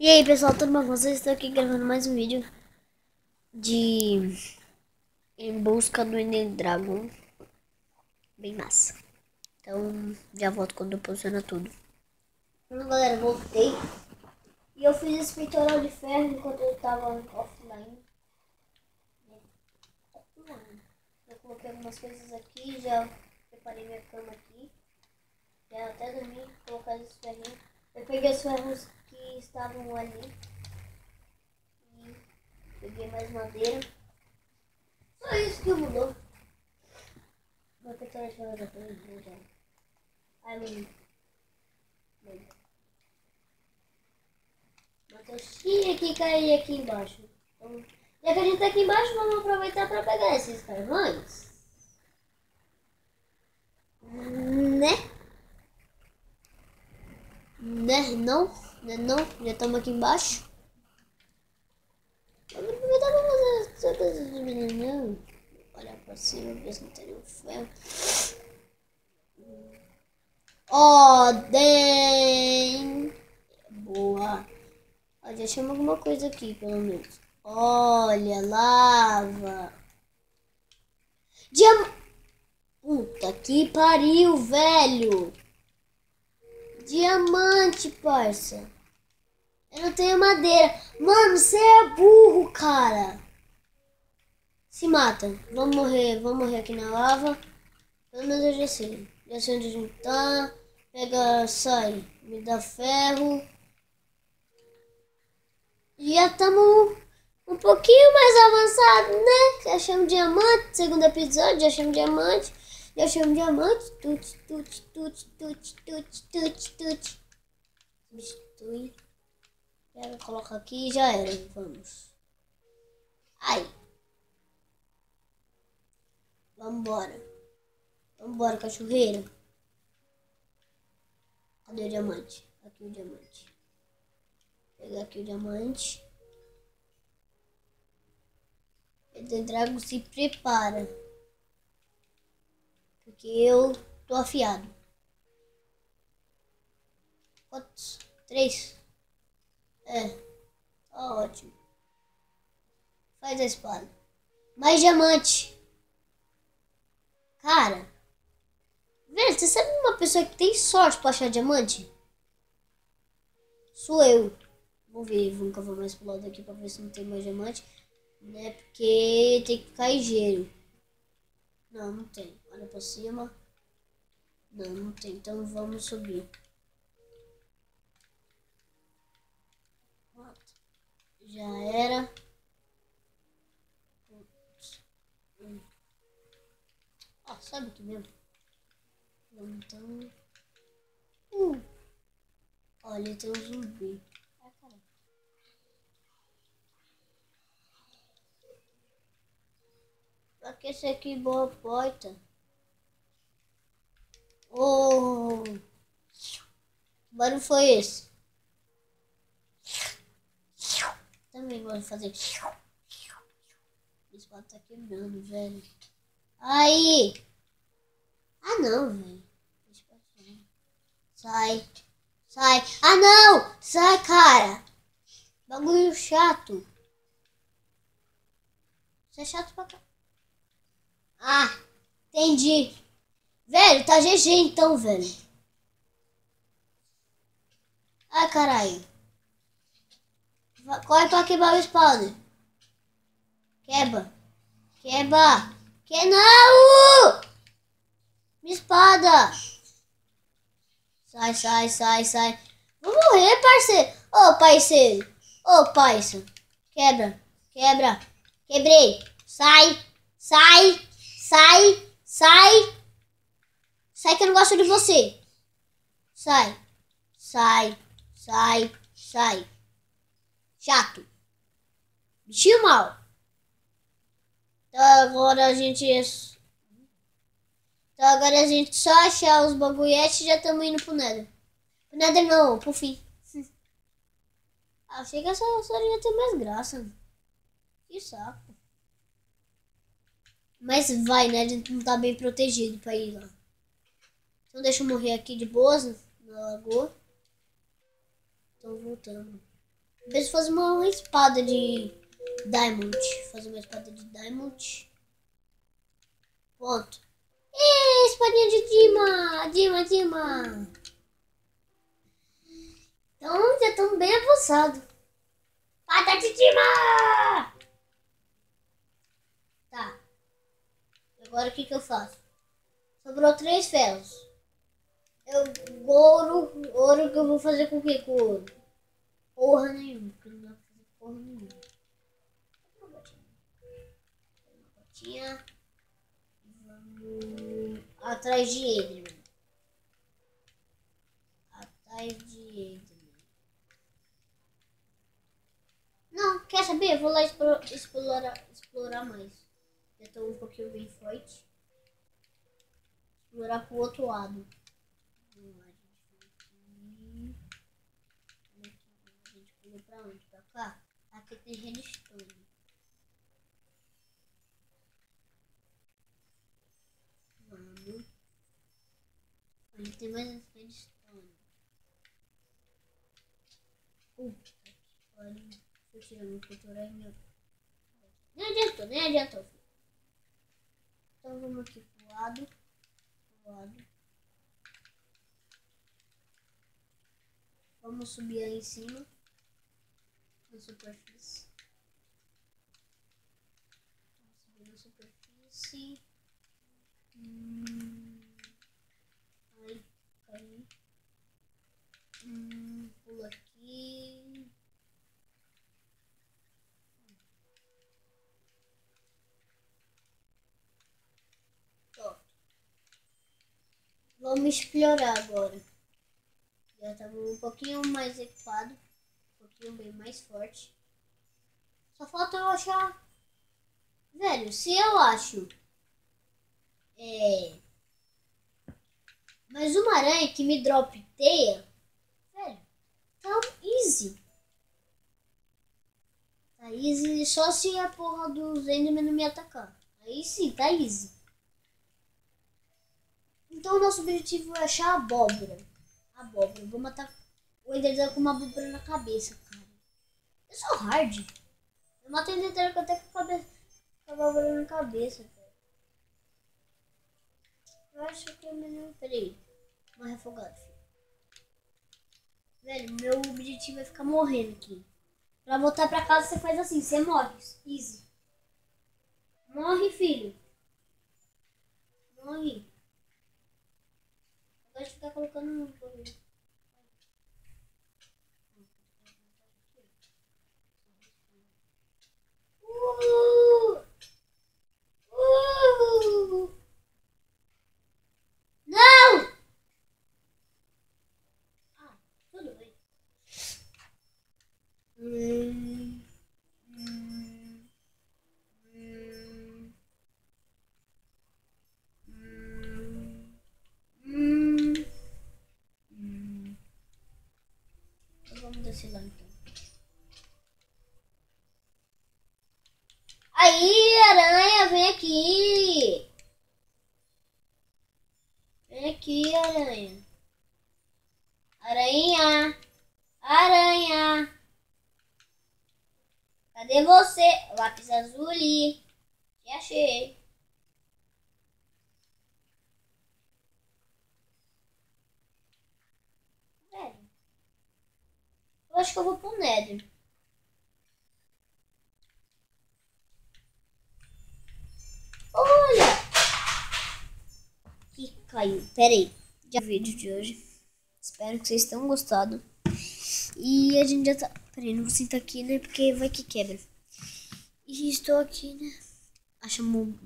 E aí pessoal, tudo bom com vocês? Estou aqui gravando mais um vídeo de Em Busca do Ender Dragon. Bem massa. Então já volto quando eu posicionar tudo. Então galera, voltei. E eu fiz esse peitoral de ferro enquanto eu tava offline. Eu coloquei algumas coisas aqui, já preparei minha cama aqui. Já até dormi, colocar esses ferrinhos. Eu peguei os ferros que estavam ali. Peguei mais madeira. Só isso que mudou. Meu peitoral de ferro já foi já. Ai, menino. Matheus tinha que cair aqui embaixo. Então, já que a gente tá aqui embaixo, vamos aproveitar para pegar esses carvões. Né? Né? Não? Né? Não? Já estamos aqui embaixo. Vamos aproveitar para fazer essa coisa de menino. Olhar para cima, ver se não tem nenhum ferro. Ordem! Boa! Ó, já chama alguma coisa aqui, pelo menos. Olha, lava. Puta que pariu, velho. Diamante, parça. Eu não tenho madeira. Mano, você é burro, cara. Se mata. Vamos morrer aqui na lava. Pelo menos eu já sei. Já sei onde a gente tá. Pega, sai. Me dá ferro. Já estamos um pouquinho mais avançado, né? Já achamos diamante. Segundo episódio, já achamos diamante. Já achamos diamante. Tut. Substitui. Pega, coloca aqui e já era. Vamos. Ai. Vambora. Vambora, cachorreira. Cadê o diamante? Aqui o diamante. Pegar aqui o diamante. Ender Dragon se prepara. Porque eu tô afiado. Quantos? 3? É. Tá ótimo. Faz a espada. Mais diamante. Cara. Velho, você sabe uma pessoa que tem sorte pra achar diamante? Sou eu. Vamos ver, nunca vou mais pro lado aqui pra ver se não tem mais diamante. Né? Porque tem que ficar ligeiro. Não, não tem. Olha pra cima. Não, não tem. Então vamos subir. Já era. Ah, sabe que mesmo? Então. Olha, tem um zumbi. Ah, caramba. Pra que esse aqui boa porta? Oh! Que barulho foi esse? Também gosto de fazer. Esse pato tá quebrando, velho. Aí! Ah, não, velho. Sai. Sai. Ah, não! Sai, cara. Bagulho chato. Você é chato pra cá. Ah, entendi. Velho, tá GG então, velho. Ai, caralho. Corre pra quebrar o spawn. Quebra. Quebra. Que não! Minha espada. Sai. Vou morrer, parceiro. Ô, parceiro. Ô, parceiro. Quebra. Quebrei. Sai que eu não gosto de você. Sai. Chato. Bichinho mal. Então agora a gente só achar os bagulhetes e já estamos indo pro Nether. Pro Nether não, pro fim. Achei que essa história ia ter mais graça. Que saco. Mas vai, né? A gente não tá bem protegido pra ir lá. Então deixa eu morrer aqui de boas na lagoa. Então voltando. Preciso fazer uma espada de Diamond. Fazer uma espada de Diamond. Pronto. Espadinha de Dima. Então já estamos bem avançados. Espada de Dima! Tá. Agora o que eu faço? Sobrou 3 ferros. Ouro que eu vou fazer com o que? Com ouro? Porra nenhuma. Porque não dá pra fazer porra nenhuma. Uma botinha. Vamos atrás de Enderman. Não, quer saber? Eu vou lá explorar mais. Já tô um pouquinho bem forte. Explorar pro outro lado. Vamos lá, gente. A gente pulou pra onde? Pra cá? Aqui tem redstone. Vamos. Aqui tem mais redstone. Olha. Tô tirando o futuro aí, meu. Nem adiantou, filho. Então vamos aqui pro lado. Vamos subir aí em cima. Na superfície. Vamos subir na superfície. Ai, caí. Pula aqui. Vamos explorar agora. Já estamos um pouquinho mais equipado. Um pouquinho bem mais forte. Só falta eu achar... Velho, se eu acho... mais uma aranha que me drop teia... Velho, tá easy. Tá easy só se a porra dos Enderman não me atacar. Aí sim, tá easy. Então o nosso objetivo é achar a abóbora. Vou matar o Enderman com uma abóbora na cabeça, cara. Eu sou hard. Eu mato o Enderman até com a abóbora na cabeça, cara. Eu acho que é melhor... Peraí. Uma refogada, filho. Velho, meu objetivo é ficar morrendo aqui. Pra voltar pra casa você faz assim, você morre. Easy. Morre, filho. Morre. Pode ficar colocando no bagulho. Não! Ah, tudo bem. Vamos descer lá então. Aí, aranha, vem aqui. Vem aqui, aranha. Aranha. Cadê você? Lápis azul ali. Te achei. Velho. Eu acho que eu vou pro Nether. Olha! Que caiu. Pera aí. Já o vídeo de hoje. Espero que vocês tenham gostado. E a gente já tá... Pera aí, não vou sentar aqui, né? Porque vai que quebra. E estou aqui, né? Achamos